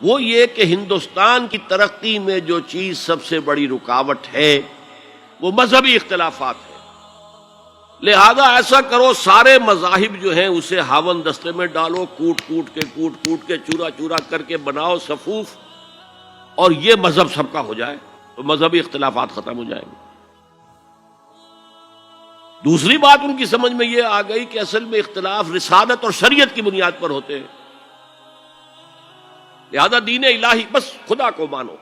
وہ یہ کہ ہندوستان کی ترقی میں جو چیز سب سے بڑی رکاوٹ ہے وہ مذہبی اختلافات ہیں۔ لہذا ایسا کرو، سارے مذاہب جو ہیں اسے ہاون دستے میں ڈالو، کوٹ کوٹ کے چورا چورا کر کے بناؤ صفوف، اور یہ مذہب سب کا ہو جائے تو مذہبی اختلافات ختم ہو جائیں گے۔ دوسری بات ان کی سمجھ میں یہ آ گئی کہ اصل میں اختلاف رسالت اور شریعت کی بنیاد پر ہوتے ہیں، لہذا دین الہی بس خدا کو مانو،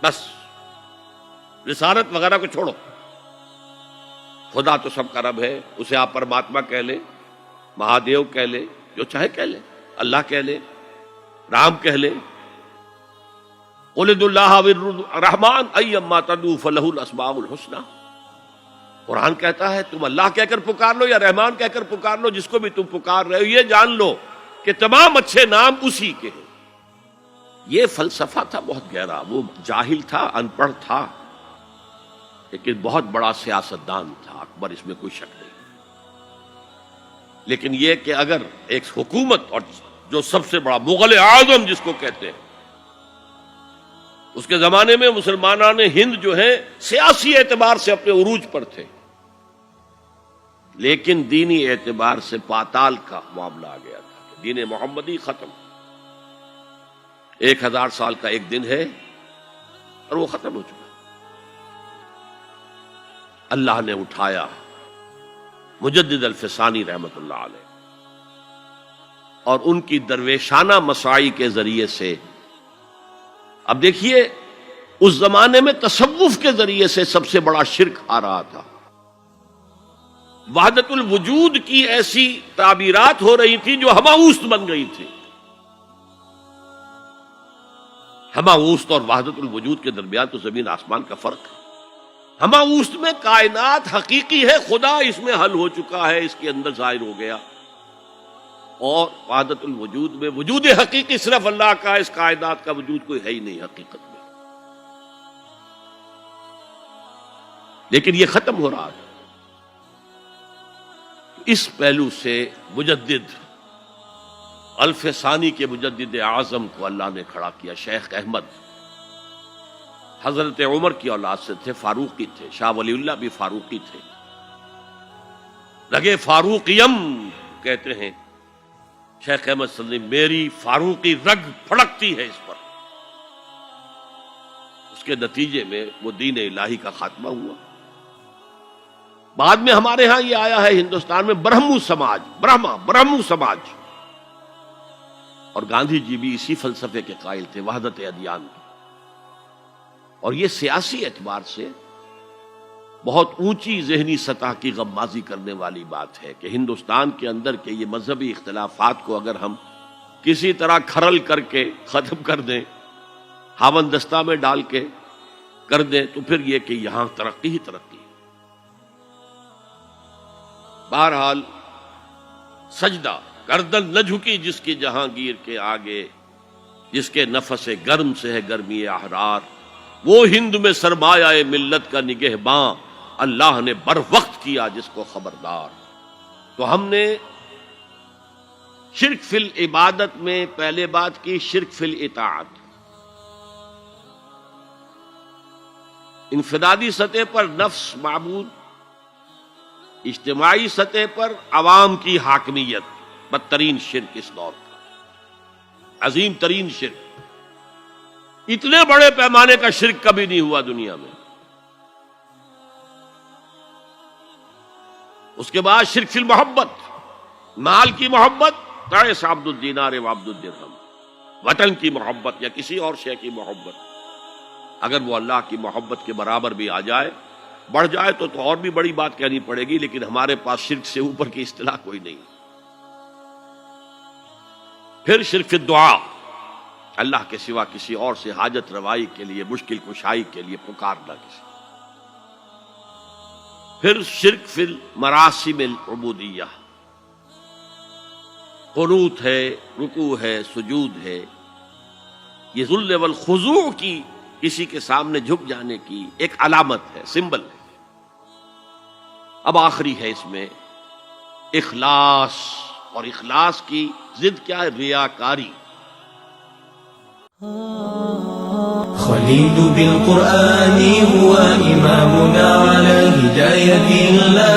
بس رسالت وغیرہ کو چھوڑو۔ خدا تو سب کا رب ہے، اسے آپ پرماتما کہہ لیں، مہادیو کہہ لیں، جو چاہے کہہ لیں، اللہ کہہ لیں، رام کہہ لیں، قل ادعوا اللہ والرحمن ایما تدعوا فلہ الاسماء الحسنی۔ قرآن کہتا ہے تم اللہ کہہ کر پکار لو یا رحمان کہہ کر پکار لو، جس کو بھی تم پکار رہے ہو یہ جان لو کہ تمام اچھے نام اسی کے ہیں۔ یہ فلسفہ تھا بہت گہرا، وہ جاہل تھا، ان پڑھ تھا، لیکن بہت بڑا سیاستدان تھا، اکبر، اس میں کوئی شک نہیں۔ لیکن یہ کہ اگر ایک حکومت، اور جو سب سے بڑا مغل اعظم جس کو کہتے ہیں، اس کے زمانے میں مسلمانان ہند جو ہیں سیاسی اعتبار سے اپنے عروج پر تھے، لیکن دینی اعتبار سے پاتال کا معاملہ آ گیا تھا کہ دین محمدی ختم، 1000 سال کا ایک دن ہے اور وہ ختم ہو چکا۔ اللہ نے اٹھایا مجدد الفسانی رحمت اللہ علیہ، اور ان کی درویشانہ مساعی کے ذریعے سے، اب دیکھیے اس زمانے میں تصوف کے ذریعے سے سب سے بڑا شرک آ رہا تھا، وحدت الوجود کی ایسی تعبیرات ہو رہی تھی جو ہماوست بن گئی تھی۔ ہماوست اور وحدت الوجود کے درمیان تو زمین آسمان کا فرق ہے۔ ہماوست میں کائنات حقیقی ہے، خدا اس میں حل ہو چکا ہے، اس کے اندر ظاہر ہو گیا، اور وحدت الوجود میں وجود حقیقی صرف اللہ کا ہے، اس کائنات کا وجود کوئی ہے ہی نہیں حقیقت میں۔ لیکن یہ ختم ہو رہا تھا۔ اس پہلو سے مجدد الفسانی کے مجدد اعظم کو اللہ نے کھڑا کیا، شیخ احمد، حضرت عمر کی اولاد سے تھے، فاروقی تھے، شاہ ولی اللہ بھی فاروقی تھے، لگے فاروقیم کہتے ہیں شیخ احمد صدی، میری فاروقی رگ پھڑکتی ہے اس پر۔ اس کے نتیجے میں وہ دین الہی کا خاتمہ ہوا۔ بعد میں ہمارے ہاں یہ آیا ہے ہندوستان میں برہمو سماج، برہمو سماج، اور گاندھی جی بھی اسی فلسفے کے قائل تھے، وحدت ادیان کی، اور یہ سیاسی اعتبار سے بہت اونچی ذہنی سطح کی غمازی کرنے والی بات ہے کہ ہندوستان کے اندر کے یہ مذہبی اختلافات کو اگر ہم کسی طرح کھرل کر کے ختم کر دیں، ہاون دستہ میں ڈال کے کر دیں، تو پھر یہ کہ یہاں ترقی ہی ترقی ہے۔ بہرحال سجدہ گردن نہ جھکی جس کی جہانگیر کے آگے، جس کے نفس گرم سے ہے گرمی احرار، وہ ہند میں سرمایہ ملت کا نگہباں، اللہ نے بر وقت کیا جس کو خبردار۔ تو ہم نے شرک فی العبادت میں پہلے بات کی، شرک فی الاطاعت، انفرادی سطح پر نفس معبود، اجتماعی سطح پر عوام کی حاکمیت، بدترین شرک اس دور کا، عظیم ترین شرک۔ اتنے بڑے پیمانے کا شرک کبھی نہیں ہوا دنیا میں۔ اس کے بعد شرک فی المحبت، مال کی محبت، تعس عبد الدینار و عبد الدرہم، وطن کی محبت یا کسی اور شے کی محبت، اگر وہ اللہ کی محبت کے برابر بھی آ جائے، بڑھ جائے تو اور بھی بڑی بات کہنی پڑے گی، لیکن ہمارے پاس شرک سے اوپر کی اصطلاح کوئی نہیں۔ پھر شرک فی الدعاء، اللہ کے سوا کسی اور سے حاجت روائی کے لیے، مشکل کشائی کے لیے پکارنا کسی۔ پھر شرک فی المراسم العبودیہ، قنوت ہے، رکوع ہے، سجود ہے، یہ ذل والخضوع کی، کسی کے سامنے جھک جانے کی ایک علامت ہے، سمبل ہے۔ اب آخری ہے اس میں اخلاص، اور اخلاص کی ضد کیا ہے؟ ریاکاری۔ خليل بالقرآن هو إمامنا على هداية الله